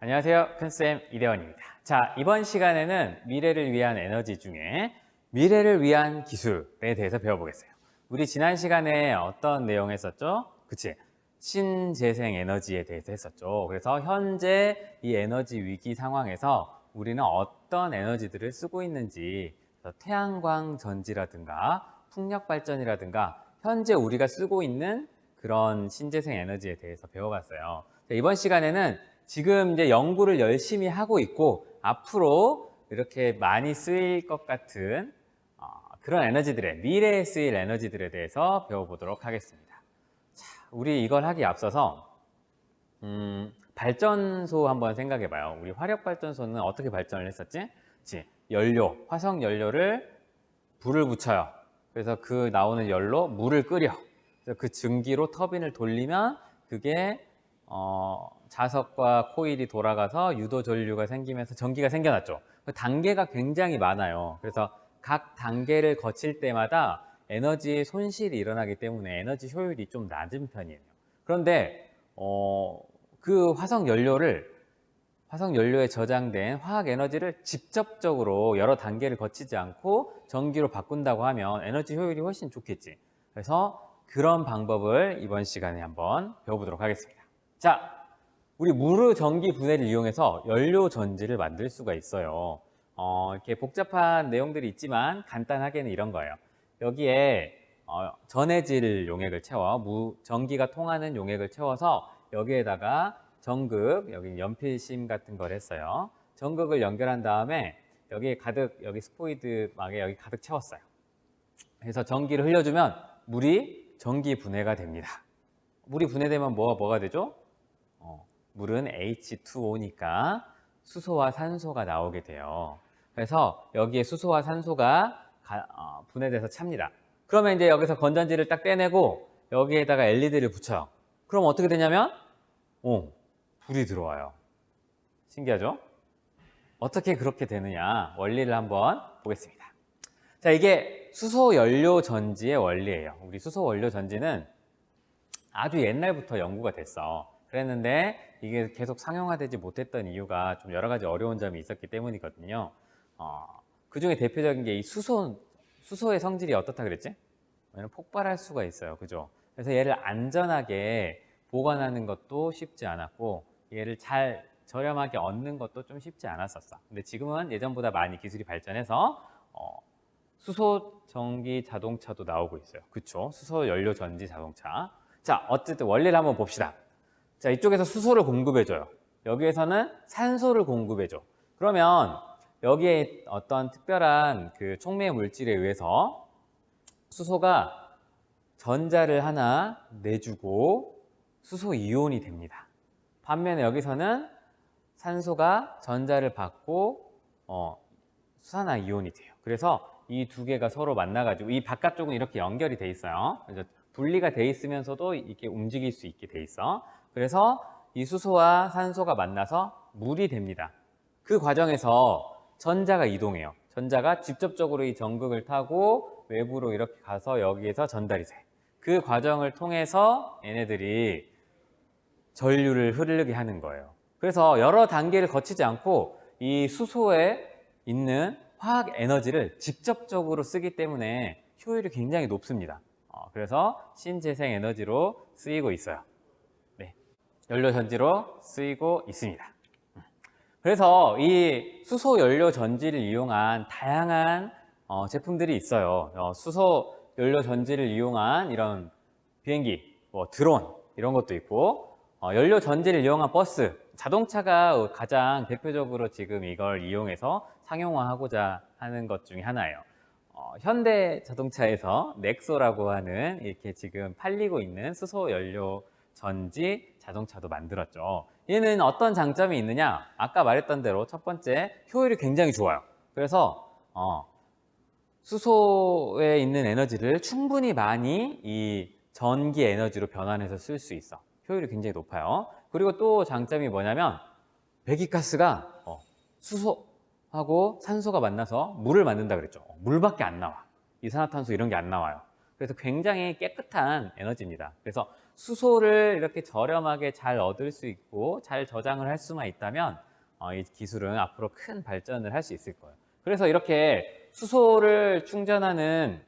안녕하세요. 큰쌤 이대원입니다. 자, 이번 시간에는 미래를 위한 에너지 중에 미래를 위한 기술에 대해서 배워보겠어요. 우리 지난 시간에 어떤 내용 했었죠? 그치? 신재생 에너지에 대해서 했었죠. 그래서 현재 이 에너지 위기 상황에서 우리는 어떤 에너지들을 쓰고 있는지, 태양광 전지라든가 풍력 발전이라든가 현재 우리가 쓰고 있는 그런 신재생 에너지에 대해서 배워봤어요. 이번 시간에는 지금 이제 연구를 열심히 하고 있고 앞으로 이렇게 많이 쓰일 것 같은 그런 에너지들의 미래에 쓰일 에너지들에 대해서 배워보도록 하겠습니다. 자, 우리 이걸 하기 앞서서 발전소 한번 생각해 봐요. 우리 화력 발전소는 어떻게 발전을 했었지? 그치? 연료, 화석 연료를 불을 붙여요. 그래서 그 나오는 열로 물을 끓여. 그래서 그 증기로 터빈을 돌리면 그게 자석과 코일이 돌아가서 유도 전류가 생기면서 전기가 생겨났죠. 그 단계가 굉장히 많아요. 그래서 각 단계를 거칠 때마다 에너지 손실이 일어나기 때문에 에너지 효율이 좀 낮은 편이에요. 그런데 그 화석 연료에 저장된 화학 에너지를 직접적으로 여러 단계를 거치지 않고 전기로 바꾼다고 하면 에너지 효율이 훨씬 좋겠지. 그래서 그런 방법을 이번 시간에 한번 배워보도록 하겠습니다. 자, 우리 무르 전기 분해를 이용해서 연료 전지를 만들 수가 있어요. 이렇게 복잡한 내용들이 있지만 간단하게는 이런 거예요. 여기에 전해질 용액을 채워 전기가 통하는 용액을 채워서 여기에다가 전극, 여기 연필심 같은 걸 했어요. 전극을 연결한 다음에 여기 스포이드 막에 여기 가득 채웠어요. 그래서 전기를 흘려주면 물이 전기 분해가 됩니다. 물이 분해되면 뭐가 되죠? 물은 H2O니까 수소와 산소가 나오게 돼요. 그래서 여기에 수소와 산소가 분해돼서 찹니다. 그러면 이제 여기서 건전지를 딱 떼내고 여기에다가 LED를 붙여요. 그럼 어떻게 되냐면 불이 들어와요. 신기하죠? 어떻게 그렇게 되느냐 원리를 한번 보겠습니다. 자, 이게 수소 연료 전지의 원리예요. 우리 수소 연료 전지는 아주 옛날부터 연구가 됐어. 그랬는데 이게 계속 상용화되지 못했던 이유가 좀 여러 가지 어려운 점이 있었기 때문이거든요. 그 중에 대표적인 게 이 수소의 성질이 어떻다 그랬지? 폭발할 수가 있어요. 그죠? 그래서 얘를 안전하게 보관하는 것도 쉽지 않았고 얘를 잘 저렴하게 얻는 것도 좀 쉽지 않았었어. 근데 지금은 예전보다 많이 기술이 발전해서 수소 전기 자동차도 나오고 있어요. 그쵸? 수소 연료 전지 자동차. 자, 어쨌든 원리를 한번 봅시다. 자, 이쪽에서 수소를 공급해줘요. 여기에서는 산소를 공급해줘. 그러면 여기에 어떤 특별한 그 촉매 물질에 의해서 수소가 전자를 하나 내주고 수소 이온이 됩니다. 반면에 여기서는 산소가 전자를 받고 수산화 이온이 돼요. 그래서 이 두 개가 서로 만나가지고 이 바깥쪽은 이렇게 연결이 돼 있어요. 그래서 분리가 돼 있으면서도 이렇게 움직일 수 있게 돼 있어. 그래서 이 수소와 산소가 만나서 물이 됩니다. 그 과정에서 전자가 이동해요. 전자가 직접적으로 이 전극을 타고 외부로 이렇게 가서 여기에서 전달이 돼. 그 과정을 통해서 얘네들이 전류를 흐르게 하는 거예요. 그래서 여러 단계를 거치지 않고 이 수소에 있는 화학 에너지를 직접적으로 쓰기 때문에 효율이 굉장히 높습니다. 그래서 신재생 에너지로 쓰이고 있어요. 네, 연료 전지로 쓰이고 있습니다. 그래서 이 수소 연료 전지를 이용한 다양한 제품들이 있어요. 수소 연료 전지를 이용한 이런 비행기, 드론 이런 것도 있고 연료 전지를 이용한 버스, 자동차가 가장 대표적으로 지금 이걸 이용해서 상용화하고자 하는 것 중에 하나예요. 현대 자동차에서 넥소라고 하는 이렇게 지금 팔리고 있는 수소 연료 전지 자동차도 만들었죠. 얘는 어떤 장점이 있느냐? 아까 말했던 대로 첫 번째, 효율이 굉장히 좋아요. 그래서 수소에 있는 에너지를 충분히 많이 이 전기 에너지로 변환해서 쓸 수 있어. 효율이 굉장히 높아요. 그리고 또 장점이 뭐냐면 배기가스가 수소하고 산소가 만나서 물을 만든다 그랬죠. 물밖에 안 나와. 이산화탄소 이런 게 안 나와요. 그래서 굉장히 깨끗한 에너지입니다. 그래서 수소를 이렇게 저렴하게 잘 얻을 수 있고 잘 저장을 할 수만 있다면 이 기술은 앞으로 큰 발전을 할 수 있을 거예요. 그래서 이렇게 수소를 충전하는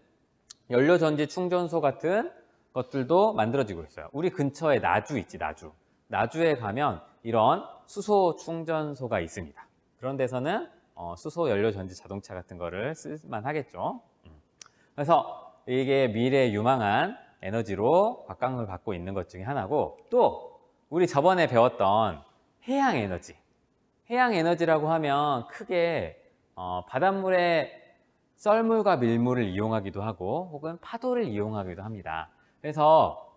연료전지 충전소 같은 것들도 만들어지고 있어요. 우리 근처에 나주 있지, 나주. 나주에 가면 이런 수소 충전소가 있습니다. 그런 데서는 수소 연료전지 자동차 같은 거를 쓸만 하겠죠. 그래서 이게 미래의 유망한 에너지로 각광을 받고 있는 것 중에 하나고, 또 우리 저번에 배웠던 해양 에너지. 해양 에너지라고 하면 크게 바닷물에 썰물과 밀물을 이용하기도 하고 혹은 파도를 이용하기도 합니다. 그래서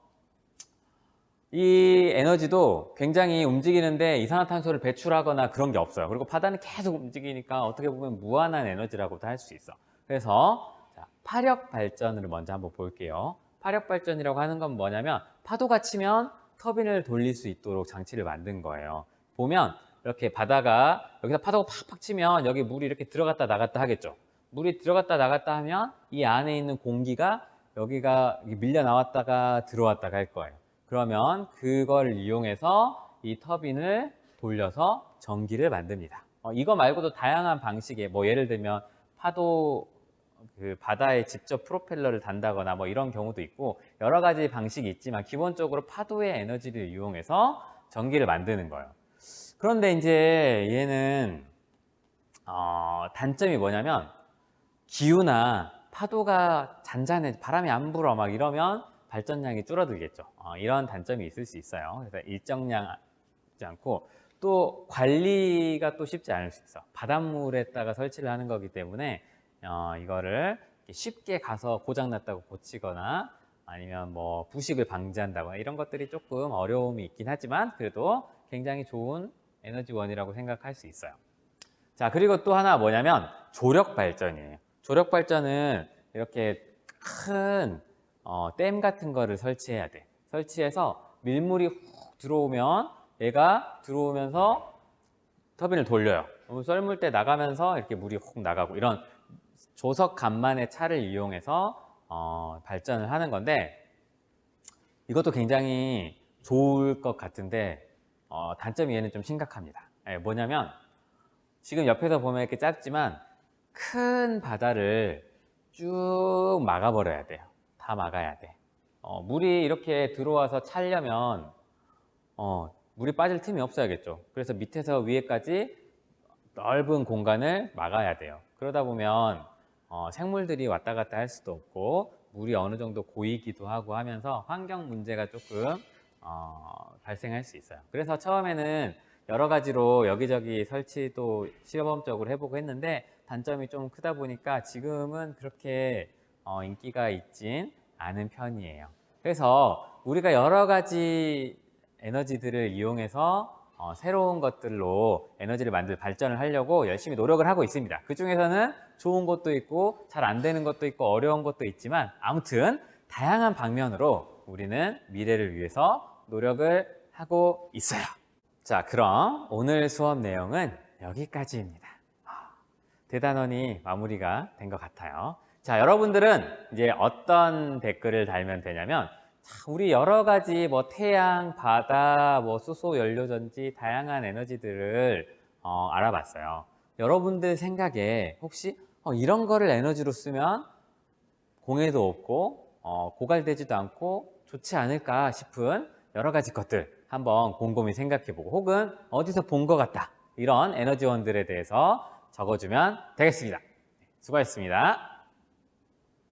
이 에너지도 굉장히 움직이는데 이산화탄소를 배출하거나 그런 게 없어요. 그리고 바다는 계속 움직이니까 어떻게 보면 무한한 에너지라고도 할 수 있어. 그래서 파력 발전을 먼저 한번 볼게요. 파력 발전이라고 하는 건 뭐냐면 파도가 치면 터빈을 돌릴 수 있도록 장치를 만든 거예요. 보면 이렇게 바다가 여기서 파도가 팍팍 치면 여기 물이 이렇게 들어갔다 나갔다 하겠죠. 물이 들어갔다 나갔다 하면 이 안에 있는 공기가 여기가 밀려 나왔다가 들어왔다가 할 거예요. 그러면 그걸 이용해서 이 터빈을 돌려서 전기를 만듭니다. 이거 말고도 다양한 방식의 뭐 예를 들면 파도 그 바다에 직접 프로펠러를 단다거나 뭐 이런 경우도 있고 여러 가지 방식이 있지만 기본적으로 파도의 에너지를 이용해서 전기를 만드는 거예요. 그런데 이제 얘는 단점이 뭐냐면 기후나 파도가 잔잔해 바람이 안 불어 막 이러면 발전량이 줄어들겠죠. 이런 단점이 있을 수 있어요. 그래서 일정량 있지 않고 또 관리가 또 쉽지 않을 수 있어. 바닷물에다가 설치를 하는 거기 때문에 이거를 쉽게 가서 고장났다고 고치거나 아니면 뭐 부식을 방지한다거나 이런 것들이 조금 어려움이 있긴 하지만 그래도 굉장히 좋은 에너지원이라고 생각할 수 있어요. 자, 그리고 또 하나 뭐냐면 조력 발전이에요. 조력 발전은 이렇게 큰 댐 같은 거를 설치해야 돼. 설치해서 밀물이 훅 들어오면 얘가 들어오면서 터빈을 돌려요. 썰물때 나가면서 이렇게 물이 훅 나가고 이런 조석 간만의 차를 이용해서 발전을 하는 건데 이것도 굉장히 좋을 것 같은데 단점이 얘는 좀 심각합니다. 뭐냐면 지금 옆에서 보면 이렇게 짧지만 큰 바다를 쭉 막아버려야 돼요. 다 막아야 돼. 물이 이렇게 들어와서 차려면 물이 빠질 틈이 없어야겠죠. 그래서 밑에서 위에까지 넓은 공간을 막아야 돼요. 그러다 보면 생물들이 왔다 갔다 할 수도 없고 물이 어느 정도 고이기도 하고 하면서 환경 문제가 조금 발생할 수 있어요. 그래서 처음에는 여러 가지로 여기저기 설치도 시범적으로 해보고 했는데 단점이 좀 크다 보니까 지금은 그렇게 인기가 있진 않은 편이에요. 그래서 우리가 여러 가지 에너지들을 이용해서 새로운 것들로 에너지를 발전을 하려고 열심히 노력을 하고 있습니다. 그 중에서는 좋은 것도 있고 잘 안 되는 것도 있고 어려운 것도 있지만 아무튼 다양한 방면으로 우리는 미래를 위해서 노력을 하고 있어요. 자, 그럼 오늘 수업 내용은 여기까지입니다. 대단원이 마무리가 된 것 같아요. 자, 여러분들은 이제 어떤 댓글을 달면 되냐면 우리 여러 가지 뭐 태양, 바다, 뭐 수소, 연료전지 다양한 에너지들을 알아봤어요. 여러분들 생각에 혹시 이런 거를 에너지로 쓰면 공해도 없고 고갈되지도 않고 좋지 않을까 싶은 여러 가지 것들 한번 곰곰이 생각해보고 혹은 어디서 본 것 같다 이런 에너지원들에 대해서 적어주면 되겠습니다. 수고하셨습니다.